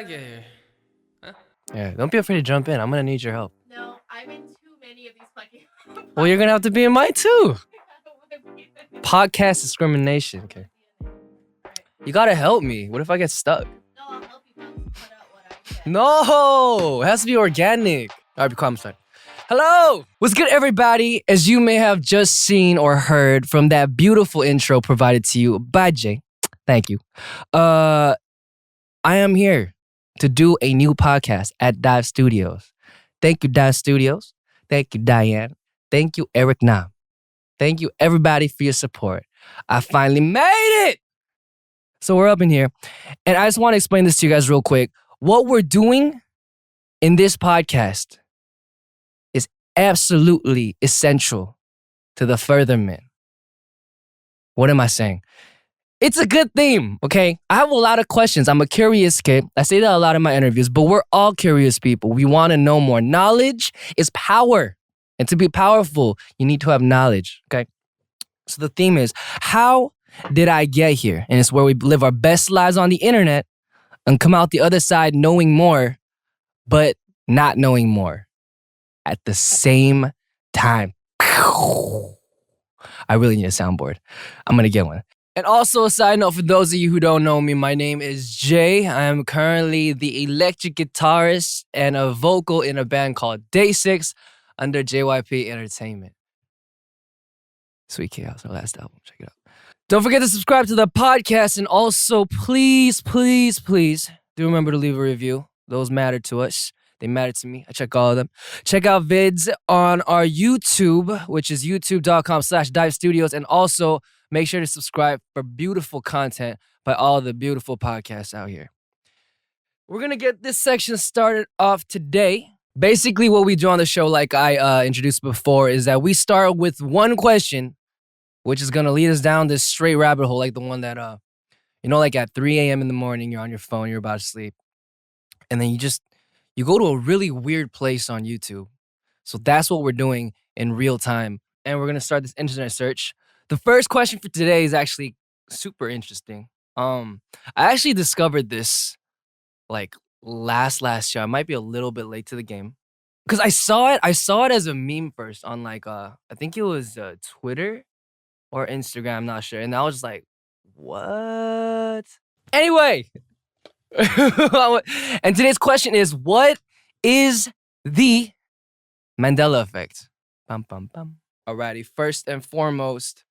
get here? Huh? Yeah, don't be afraid to jump in. I'm gonna need your help. No, I'm in too many of these fucking. Well, you're gonna have to be in mine too. Podcast discrimination. Okay. You gotta help me. What if I get stuck? No, I'll help you cut out what I said. No, it has to be organic. All right, be calm, start. Hello! What's good, everybody? As you may have just seen or heard from that beautiful intro provided to you by Jae. Thank you. I am here to do a new podcast at Dive Studios. Thank you, Dive Studios. Thank you, Diane. Thank you, Eric Nam. Thank you, everybody, for your support. I finally made it! So we're up in here. And I just want to explain this to you guys real quick. What we're doing in this podcast is absolutely essential to the furtherment. What am I saying? It's a good theme, okay? I have a lot of questions. I'm a curious kid. I say that a lot in my interviews, but we're all curious people. We want to know more. Knowledge is power. And to be powerful, you need to have knowledge, okay? So the theme is, how did I get here? And it's where we live our best lives on the internet and come out the other side knowing more, but not knowing more at the same time. I really need a soundboard. I'm gonna get one. And also a side note for those of you who don't know me, my name is Jae. I am currently the electric guitarist and a vocal in a band called DAY6 under JYP Entertainment. Sweet Chaos, our last album. Check it out. Don't forget to subscribe to the podcast, and also please, please, please do remember to leave a review. Those matter to us. They matter to me. I check all of them. Check out vids on our YouTube, which is youtube.com/Dive Studios, and also make sure to subscribe for beautiful content by all the beautiful podcasts out here. We're going to get this section started off today. Basically, what we do on the show, like I introduced before, is that we start with one question, which is going to lead us down this straight rabbit hole, like the one that, like at 3 a.m. in the morning, you're on your phone, you're about to sleep, and then you go to a really weird place on YouTube. So that's what we're doing in real time, and we're going to start this internet search. The first question for today is actually super interesting. I actually discovered this like last year. I might be a little bit late to the game because I saw it as a meme first on like I think it was Twitter or Instagram, I'm not sure. And I was just like, what? Anyway, and today's question is, what is the Mandela Effect? Bum, bum, bum. Alrighty, first and foremost,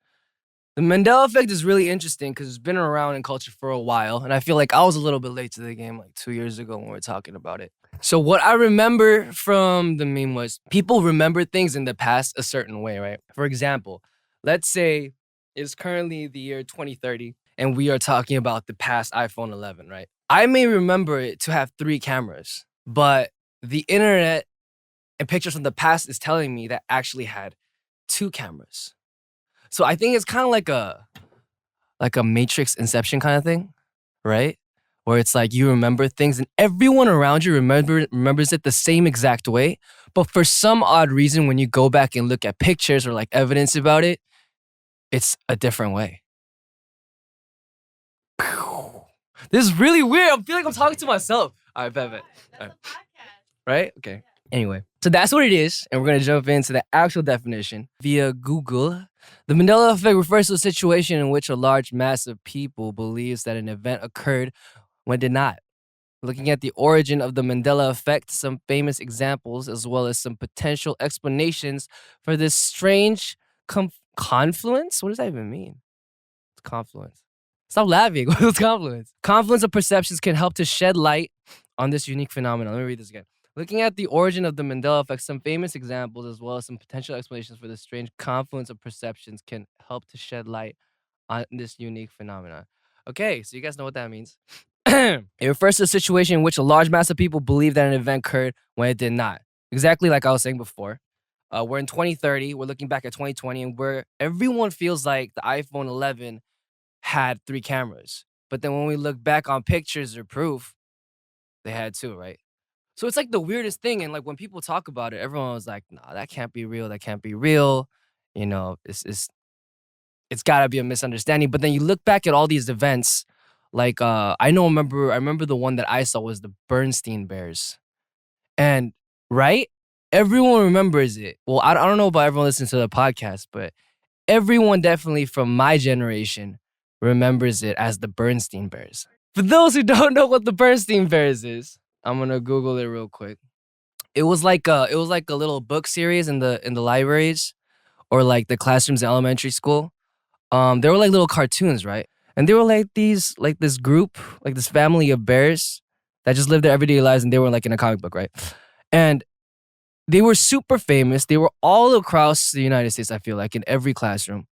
the Mandela Effect is really interesting because it's been around in culture for a while. And I feel like I was a little bit late to the game like 2 years ago when we were talking about it. So what I remember from the meme was people remember things in the past a certain way, right? For example, let's say it's currently the year 2030 and we are talking about the past iPhone 11, right? I may remember it to have 3 cameras, but the internet and pictures from the past is telling me that actually had 2 cameras. So I think it's kind of like a Matrix Inception kind of thing, right? Where it's like you remember things and everyone around you remembers it the same exact way. But for some odd reason, when you go back and look at pictures or like evidence about it, it's a different way. This is really weird. I feel like I'm talking to myself. All right, bet. That's a podcast. Right? Okay. Anyway, so that's what it is. And we're going to jump into the actual definition via Google. The Mandela Effect refers to a situation in which a large mass of people believes that an event occurred when it did not. Looking at the origin of the Mandela Effect, some famous examples, as well as some potential explanations for this strange confluence? What does that even mean? It's confluence. Stop laughing. What's confluence? Confluence of perceptions can help to shed light on this unique phenomenon. Let me read this again. Looking at the origin of the Mandela Effect, some famous examples as well as some potential explanations for this strange confluence of perceptions can help to shed light on this unique phenomenon. Okay, so you guys know what that means. It refers to a situation in which a large mass of people believe that an event occurred when it did not. Exactly like I was saying before. We're in 2030, we're looking back at 2020, and where everyone feels like the iPhone 11 had 3 cameras. But then when we look back on pictures or proof, they had 2, right? So it's like the weirdest thing. And like when people talk about it, everyone was like, nah, that can't be real. That can't be real. You know, it's gotta be a misunderstanding. But then you look back at all these events, Like I remember the one that I saw was the Berenstain Bears. And right? Everyone remembers it. Well, I don't know about everyone listening to the podcast, but everyone definitely from my generation remembers it as the Berenstain Bears. For those who don't know what the Berenstain Bears is, I'm gonna Google it real quick. It was like a little book series in the libraries or like the classrooms in elementary school. They were like little cartoons, right? And they were like this group, like this family of bears that just lived their everyday lives, and they were like in a comic book, right? And they were super famous. They were all across the United States, I feel like, in every classroom.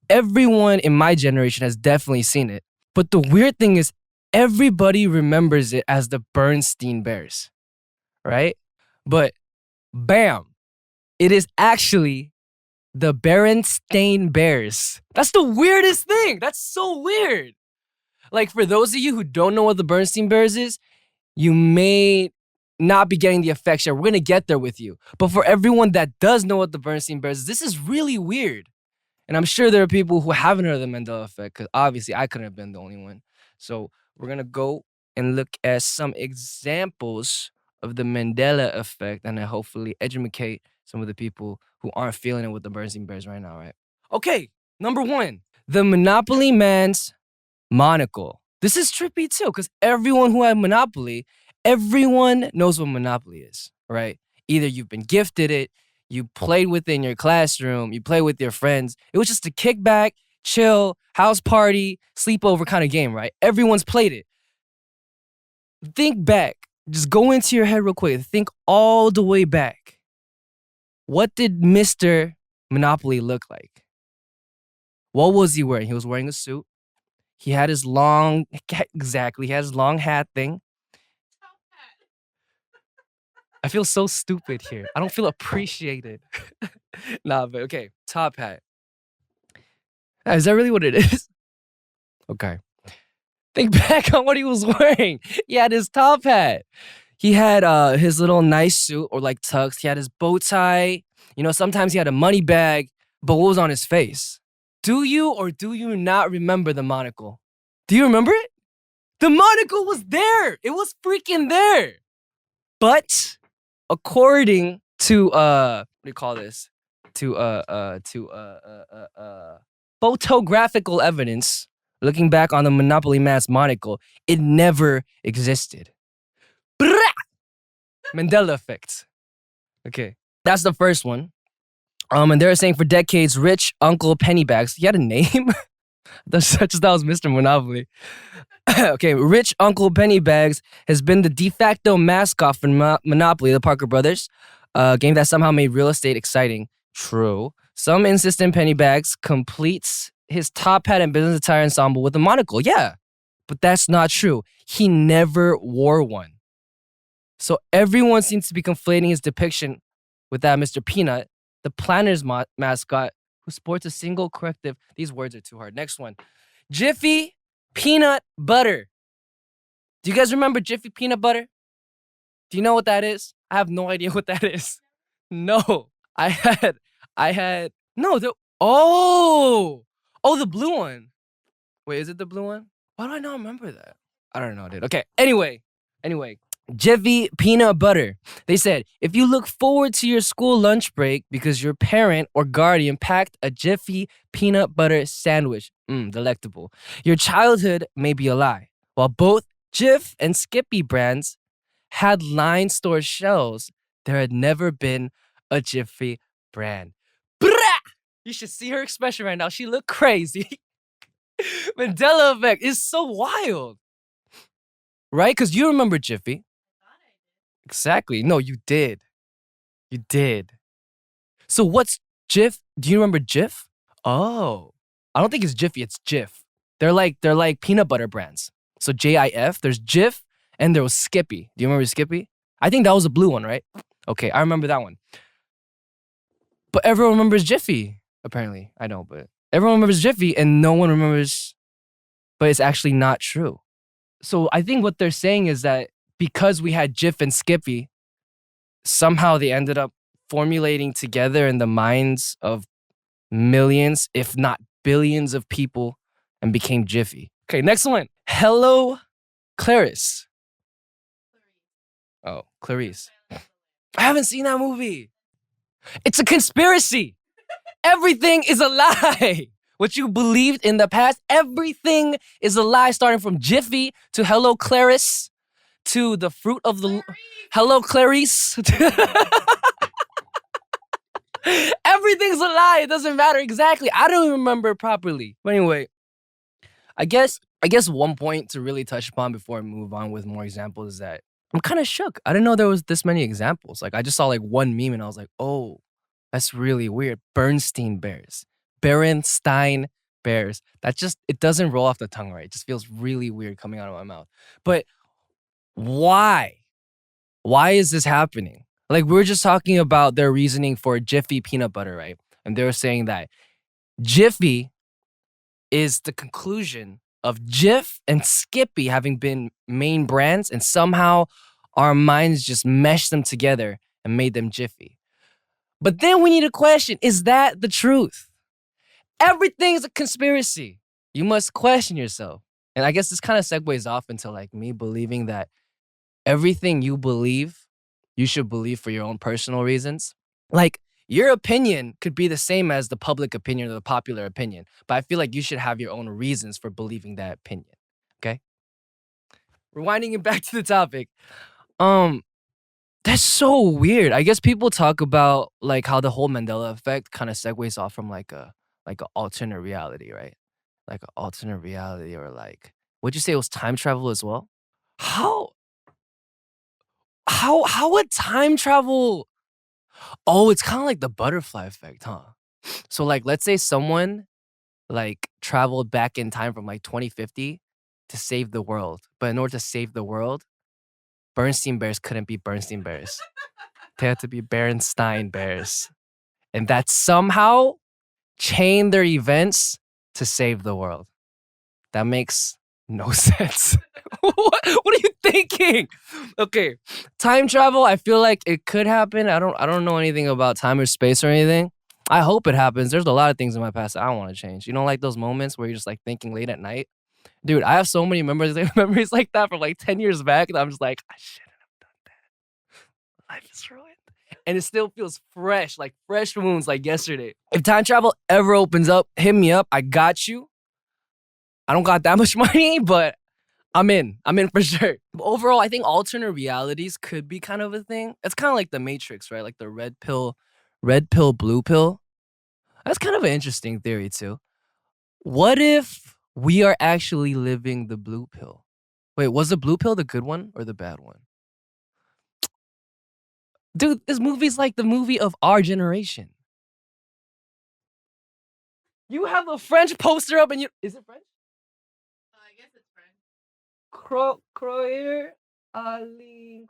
Everyone in my generation has definitely seen it. But the weird thing is, everybody remembers it as the Berenstain Bears, right? But bam, it is actually the Berenstain Bears. That's the weirdest thing. That's so weird. Like, for those of you who don't know what the Berenstain Bears is, you may not be getting the effects yet. We're going to get there with you. But for everyone that does know what the Berenstain Bears is, this is really weird. And I'm sure there are people who haven't heard of the Mandela Effect, because obviously I couldn't have been the only one. So we're going to go and look at some examples of the Mandela Effect and then hopefully educate some of the people who aren't feeling it with the Berenstain Bears right now, right? Okay, number one, the Monopoly Man's monocle. This is trippy too, because everyone who had Monopoly, everyone knows what Monopoly is, right? Either you've been gifted it, you played with it in your classroom, you play with your friends. It was just a kickback, chill, house party, sleepover kind of game, right? Everyone's played it. Think back. Just go into your head real quick. Think all the way back. What did Mr. Monopoly look like? What was he wearing? He was wearing a suit. He had his long, exactly, he had his long hat thing. Top hat. I feel so stupid here. I don't feel appreciated. Nah, but okay, top hat. Is that really what it is? Okay. Think back on what he was wearing. He had his top hat. He had his little nice suit or like tux. He had his bow tie. You know, sometimes he had a money bag, but what was on his face? Do you or do you not remember the monocle? Do you remember it? The monocle was there. It was freaking there. But according to what do you call this? To photographical evidence, looking back on the Monopoly Man's monocle, it never existed. Brah! Mandela Effect. Okay, that's the first one. And they were saying for decades, Rich Uncle Pennybags. He had a name. That's such as that was Mr. Monopoly. Okay, Rich Uncle Pennybags has been the de facto mascot for Monopoly, the Parker Brothers, a game that somehow made real estate exciting. True. Some insistent Pennybags completes his top hat and business attire ensemble with a monocle. Yeah, but that's not true. He never wore one. So everyone seems to be conflating his depiction with that Mr. Peanut, the Planners mascot, who sports a single corrective. These words are too hard. Next one. Jiffy Peanut Butter. Do you guys remember Jiffy Peanut Butter? Do you know what that is? I have no idea what that is. No. No, the blue one. Wait, is it the blue one? Why do I not remember that? I don't know, dude. Okay, anyway. Jiffy Peanut Butter. They said, if you look forward to your school lunch break because your parent or guardian packed a Jiffy Peanut Butter sandwich, delectable, your childhood may be a lie. While both Jif and Skippy brands had line store shelves, there had never been a Jiffy brand. Brah! You should see her expression right now. She looked crazy. Mandela Effect is so wild. Right? Because you remember Jiffy. Exactly. No, you did. You did. So what's Jif? Do you remember Jif? Oh. I don't think it's Jiffy, it's Jif. They're like peanut butter brands. So Jif, there's Jif, and there was Skippy. Do you remember Skippy? I think that was a blue one, right? Okay, I remember that one. But everyone remembers Jiffy, apparently. I know, but everyone remembers Jiffy and no one remembers, but it's actually not true. So I think what they're saying is that because we had Jif and Skippy, somehow they ended up formulating together in the minds of millions, if not billions of people, and became Jiffy. Okay, next one. Hello, Clarice. Oh, Clarice. I haven't seen that movie. It's a conspiracy. Everything is a lie. What you believed in the past, everything is a lie, starting from Jiffy to Hello, Clarice to the fruit of the... Hello, Clarice. Everything's a lie. It doesn't matter exactly. I don't even remember it properly. But anyway, I guess one point to really touch upon before I move on with more examples is that I'm kind of shook. I didn't know there was this many examples. Like, I just saw like one meme and I was like, oh, that's really weird. Berenstain Bears. Berenstain Bears. That just, it doesn't roll off the tongue right. It just feels really weird coming out of my mouth. But why? Why is this happening? Like, we were just talking about their reasoning for Jiffy peanut butter, right? And they were saying that Jiffy is the conclusion of Jif and Skippy having been main brands, and somehow our minds just meshed them together and made them Jiffy. But then we need to question, is that the truth? Everything's a conspiracy. You must question yourself. And I guess this kind of segues off into like me believing that everything you believe, you should believe for your own personal reasons. Like, your opinion could be the same as the public opinion or the popular opinion, but I feel like you should have your own reasons for believing that opinion, okay? Rewinding it back to the topic, that's so weird. I guess people talk about like how the whole Mandela effect kind of segues off from like a alternate reality, right? Like an alternate reality, or like, would you say it was time travel as well? How would time travel? Oh, it's kind of like the butterfly effect, huh? So like, let's say someone like traveled back in time from like 2050 to save the world. But in order to save the world, Berenstain Bears couldn't be Berenstain Bears. They had to be Berenstain Bears. And that somehow chained their events to save the world. That makes no sense. What are you thinking? Okay, time travel, I feel like it could happen. I don't know anything about time or space or anything. I hope it happens. There's a lot of things in my past that I don't want to change. You know, like those moments where you're just like thinking late at night? Dude, I have so many memories like that from like 10 years back that I'm just like, I shouldn't have done that. Life is ruined. And it still feels fresh, like fresh wounds like yesterday. If time travel ever opens up, hit me up. I got you. I don't got that much money, but I'm in for sure. But overall, I think alternate realities could be kind of a thing. It's kind of like the Matrix, right? Like the red pill, blue pill. That's kind of an interesting theory too. What if we are actually living the blue pill? Wait, was the blue pill the good one or the bad one? Dude, this movie's like the movie of our generation. You have a French poster up and you... Is it French? I guess it's French. Croyer, in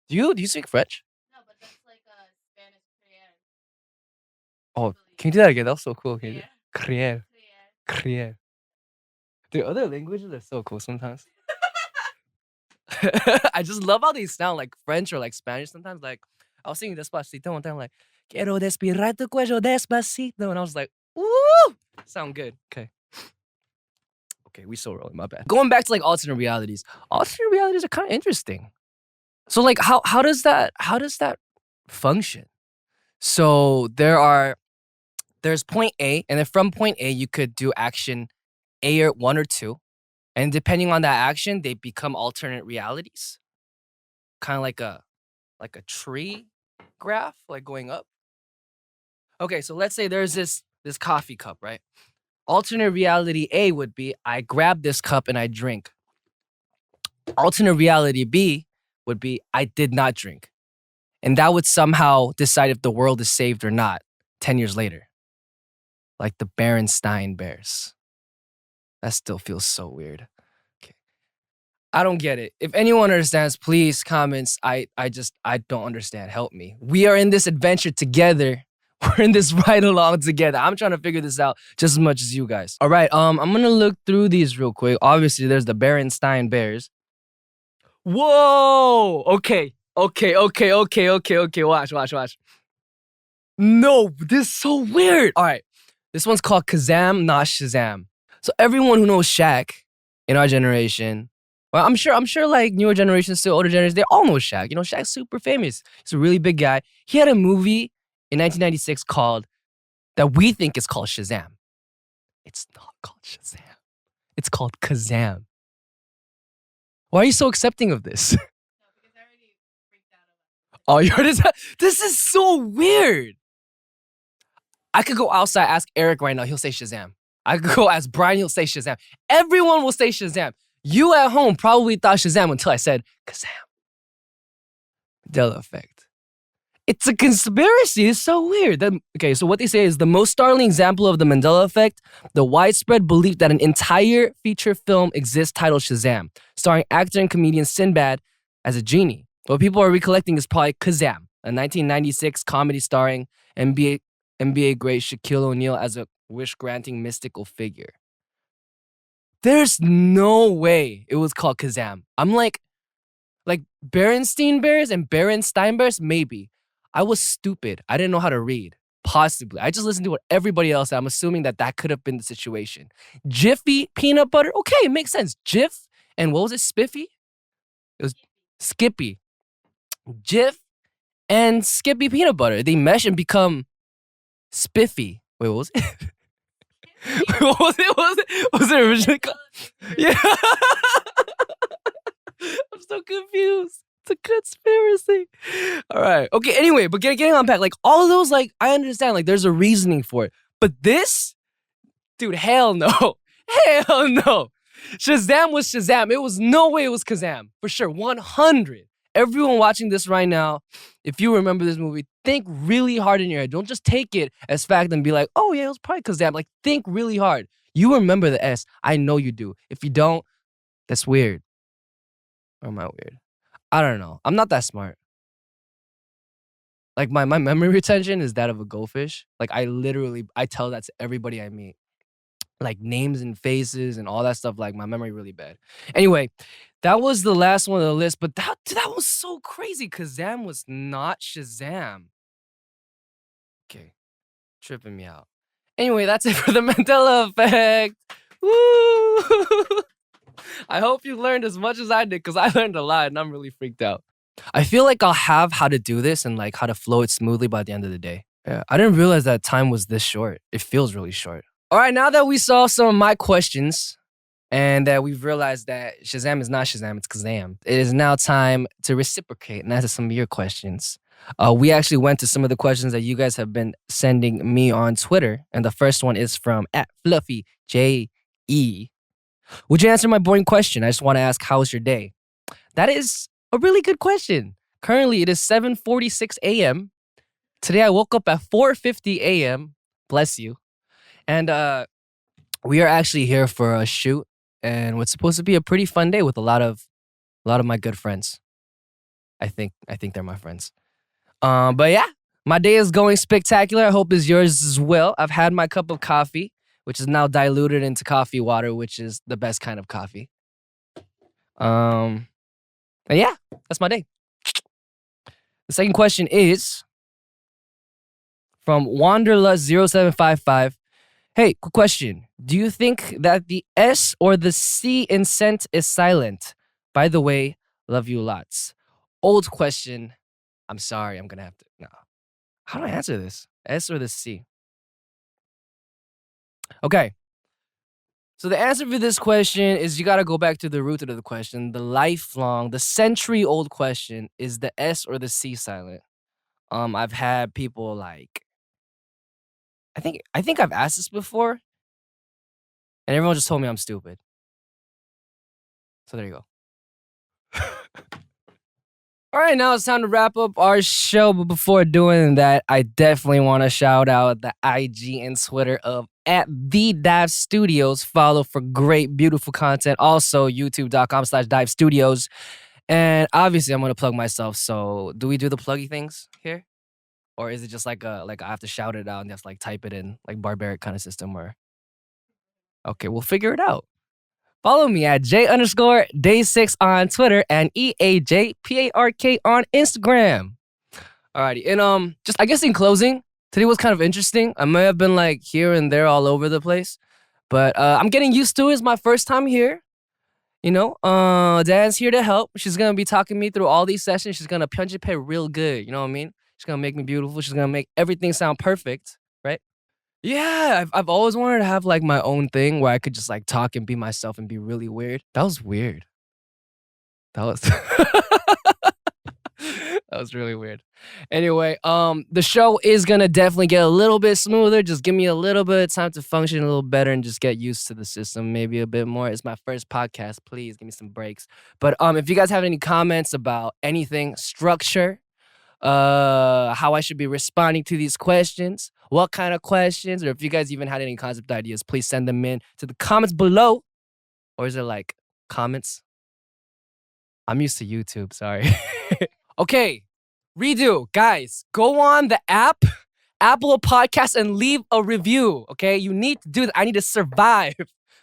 Unbelievable. Do you speak French? No, but that's like a Spanish prayer. Oh, can you do that again? That was so cool. Can you do Yeah. Crier. Prayer. Crier. Dude, other languages are so cool sometimes. I just love how they sound like French or like Spanish sometimes. Like, I was singing Despacito one time, like, Quiero respirar tu cuello despacito. And I was like, woo! Sound good. Okay. Okay, we still rolling, my bad. Going back to like alternate realities. Alternate realities are kind of interesting. So like, how does that function? So there's point A, and then from point A, you could do action A or 1 or 2. And depending on that action, they become alternate realities. Kind of like a tree graph, like going up. Okay, so let's say there's this coffee cup, right? Alternate reality A would be I grab this cup and I drink. Alternate reality B would be I did not drink. And that would somehow decide if the world is saved or not 10 years later. Like the Berenstain Bears. That still feels so weird. Okay. I don't get it. If anyone understands, please comments. I don't understand. Help me. We are in this adventure together. We're in this ride along together. I'm trying to figure this out just as much as you guys. All right, I'm gonna look through these real quick. Obviously, there's the Berenstain Bears. Whoa! Okay. Watch. No, this is so weird. All right, this one's called Kazam, not Shazam. So everyone who knows Shaq in our generation, well, I'm sure like newer generations, still older generations, they all know Shaq. You know, Shaq's super famous. He's a really big guy. He had a movie in 1996 called that we think is called Shazam. It's not called Shazam. It's called Kazam. Why are you so accepting of this? No, because I already freaked out about it. Oh, you heard this? This is so weird. I could go outside, ask Eric right now. He'll say Shazam. I could go ask Brian. He'll say Shazam. Everyone will say Shazam. You at home probably thought Shazam until I said Kazam. Mandela Effect. It's a conspiracy. It's so weird. Okay, so what they say is the most startling example of the Mandela Effect, the widespread belief that an entire feature film exists titled Shazam, starring actor and comedian Sinbad as a genie. What people are recollecting is probably Kazam, a 1996 comedy starring NBA great Shaquille O'Neal as a wish-granting mystical figure. There's no way it was called Kazam. I'm like Berenstain Bears and Berenstain Bears, maybe. I was stupid. I didn't know how to read. Possibly. I just listened to what everybody else said. I'm assuming that could have been the situation. Jiffy peanut butter? Okay, it makes sense. Jif and what was it? Spiffy? It was Skippy. Jif and Skippy peanut butter. They mesh and become Spiffy. Wait, what was it? What was it? Was it originally called? Yeah. I'm so confused. It's a conspiracy. All right. Okay, anyway, but getting on back, like all of those, like, I understand, like, there's a reasoning for it. But this, dude, hell no. Hell no. Shazam was Shazam. It was no way it was Kazam. For sure. 100. Everyone watching this right now, if you remember this movie, think really hard in your head. Don't just take it as fact and be like, oh yeah, it was probably Kazam. Like, think really hard. You remember the S. I know you do. If you don't, that's weird. Or am I weird? I don't know. I'm not that smart. Like my memory retention is that of a goldfish. Like I tell that to everybody I meet. Like names and faces and all that stuff. Like my memory really bad. Anyway, that was the last one on the list. But that was so crazy. Kazam was not Shazam. Okay, tripping me out. Anyway, that's it for the Mandela Effect. Woo! I hope you learned as much as I did because I learned a lot and I'm really freaked out. I feel like I'll have how to do this and like how to flow it smoothly by the end of the day. Yeah, I didn't realize that time was this short. It feels really short. All right, now that we solved some of my questions and that we've realized that Shazam is not Shazam, it's Kazam, it is now time to reciprocate and answer some of your questions. We actually went to some of the questions that you guys have been sending me on Twitter, and the first one is from @FluffyJE. Would you answer my boring question? I just want to ask, how was your day? That is a really good question. Currently, it is 7:46 a.m. Today, I woke up at 4:50 a.m. Bless you. And we are actually here for a shoot, and what's supposed to be a pretty fun day with a lot of my good friends. I think they're my friends. But yeah, my day is going spectacular. I hope it's yours as well. I've had my cup of coffee, which is now diluted into coffee water, which is the best kind of coffee. And yeah, that's my day. The second question is from Wanderlust0755. Hey, quick question. Do you think that the S or the C in scent is silent? By the way, love you lots. Old question. I'm sorry, I'm gonna have to. No. How do I answer this? S or the C? Okay. So the answer for this question is you got to go back to the root of the question, the century-old question: is the S or the C silent? I've had people like, I think I've asked this before, and everyone just told me I'm stupid. So there you go. All right, now it's time to wrap up our show. But before doing that, I definitely want to shout out the IG and Twitter of @TheDiveStudios. Follow for great, beautiful content. Also, youtube.com/DiveStudios. And obviously, I'm going to plug myself. So do we do the pluggy things here? Or is it just like I have to shout it out and just like type it in, like barbaric kind of system? Or okay, we'll figure it out. Follow me at Jae_Day6 on Twitter and EAJPARK on Instagram. Alrighty, and just I guess in closing, today was kind of interesting. I may have been like here and there all over the place, But I'm getting used to it. It's my first time here. You know, Dan's here to help. She's gonna be talking me through all these sessions. She's gonna punch it pay real good. You know what I mean? She's gonna make me beautiful. She's gonna make everything sound perfect, right? Yeah, I've always wanted to have like my own thing where I could just like talk and be myself and be really weird. That was weird. That was that was really weird. Anyway, the show is gonna definitely get a little bit smoother. Just give me a little bit of time to function a little better and just get used to the system maybe a bit more. It's my first podcast. Please give me some breaks. But if you guys have any comments about anything, structure, how I should be responding to these questions, what kind of questions, or if you guys even had any concept ideas, please send them in to the comments below. Or is it like comments? I'm used to YouTube, sorry. Okay, redo. Guys, go on the app, Apple Podcast, and leave a review, okay? You need to do that. I need to survive.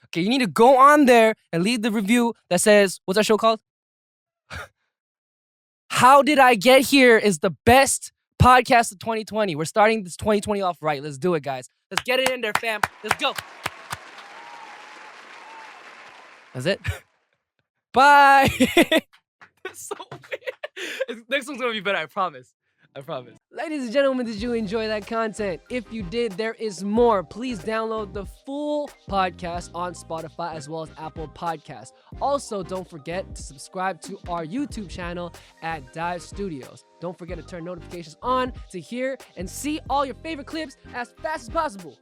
Okay, you need to go on there and leave the review that says, what's our show called? How Did I Get Here is the best podcast of 2020. We're starting this 2020 off right. Let's do it, guys. Let's get it in there, fam. Let's go. That's it. Bye. That's so weird. Next one's gonna be better, I promise. I promise. Ladies and gentlemen, did you enjoy that content? If you did, there is more. Please download the full podcast on Spotify as well as Apple Podcasts. Also, don't forget to subscribe to our YouTube channel at Dive Studios. Don't forget to turn notifications on to hear and see all your favorite clips as fast as possible.